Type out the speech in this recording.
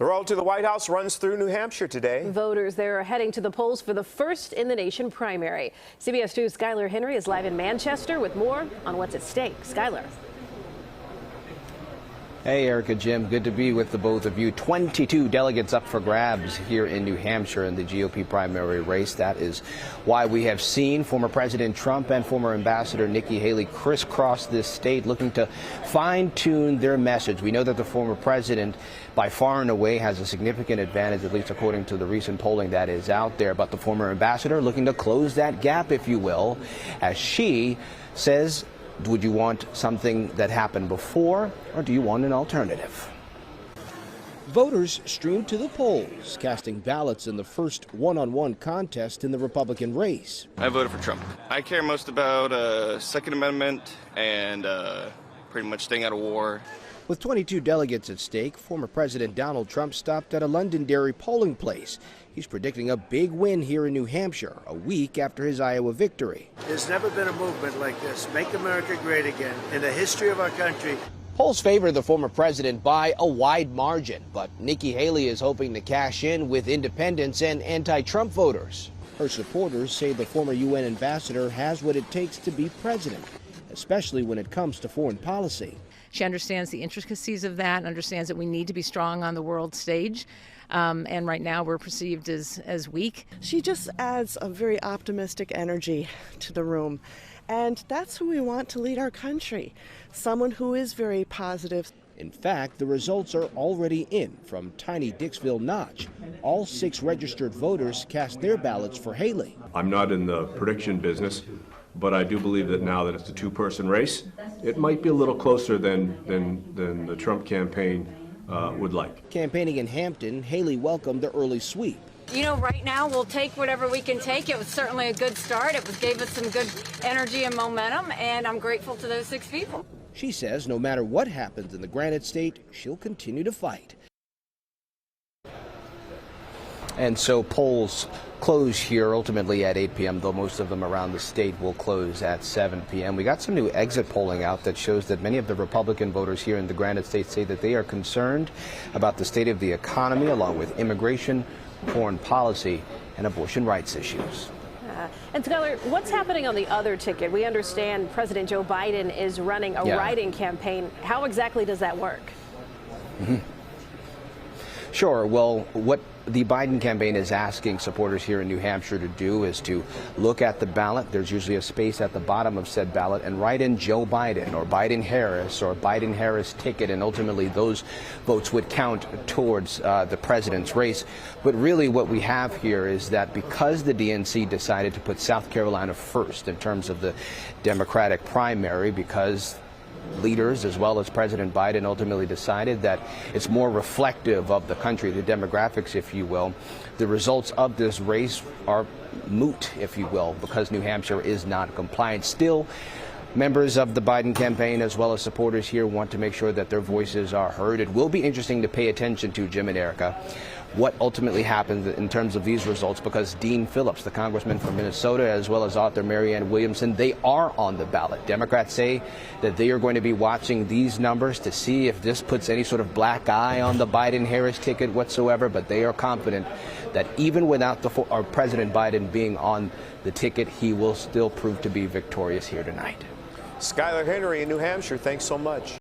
The road to the White House runs through New Hampshire today. Voters there are heading to the polls for the first in the nation primary. CBS 2's Skylar Henry is live in Manchester with more on what's at stake. Skylar. Hey, Erica, Jim, good to be with the both of you. 22 delegates up for grabs here in New Hampshire in the GOP primary race. That is why we have seen former President Trump and former Ambassador Nikki Haley crisscross this state looking to fine-tune their message. We know that the former president by far and away has a significant advantage, at least according to the recent polling that is out there. But the former ambassador looking to close that gap, if you will, as she says, would you want something that happened before, or do you want an alternative? Voters streamed to the polls, casting ballots in the first one-on-one contest in the Republican race. I voted for Trump. I care most about Second Amendment and pretty much staying out of war. With 22 delegates at stake, former President Donald Trump stopped at a Londonderry polling place. He's predicting a big win here in New Hampshire, a week after his Iowa victory. There's never been a movement like this, Make America Great Again, in the history of our country. Polls favor the former president by a wide margin, but Nikki Haley is hoping to cash in with independents and anti-Trump voters. Her supporters say the former UN ambassador has what it takes to be president, especially when it comes to foreign policy. She understands the intricacies of that, understands that we need to be strong on the world stage. And right now we're perceived as weak. She just adds a very optimistic energy to the room. And that's who we want to lead our country, someone who is very positive. In fact, the results are already in from tiny Dixville Notch. All 6 registered voters cast their ballots for Haley. I'm not in the prediction business, but I do believe that now that it's a two-person race, it might be a little closer than the Trump campaign would like. Campaigning in Hampton, Haley welcomed the early sweep. You know, right now we'll take whatever we can take. It was certainly a good start. It gave us some good energy and momentum, and I'm grateful to those 6 people. She says no matter what happens in the Granite State, she'll continue to fight. And so polls close here ultimately at 8 p.m., though most of them around the state will close at 7 p.m. We got some new exit polling out that shows that many of the Republican voters here in the Granite State say that they are concerned about the state of the economy, along with immigration, foreign policy, and abortion rights issues. And Skylar, what's happening on the other ticket? We understand President Joe Biden is running a write-in campaign. How exactly does that work? Sure. Well, what the Biden campaign is asking supporters here in New Hampshire to do is to look at the ballot. There's usually a space at the bottom of said ballot and write in Joe Biden or Biden-Harris or Biden-Harris ticket, and ultimately those votes would count towards the president's race. But really what we have here is that because the DNC decided to put South Carolina first in terms of the Democratic primary, because leaders as well as President Biden ultimately decided that it's more reflective of the country, the demographics, if you will. The results of this race are moot, if you will, because New Hampshire is not compliant. Still, members of the Biden campaign as well as supporters here want to make sure that their voices are heard. It will be interesting to pay attention to, Jim and Erica, what ultimately happens in terms of these results, because Dean Phillips, the congressman from Minnesota, as well as author Marianne Williamson, they are on the ballot. Democrats say that they are going to be watching these numbers to see if this puts any sort of black eye on the Biden-Harris ticket whatsoever, but they are confident that even without President Biden being on the ticket, he will still prove to be victorious here tonight. Skylar Henry in New Hampshire, thanks so much.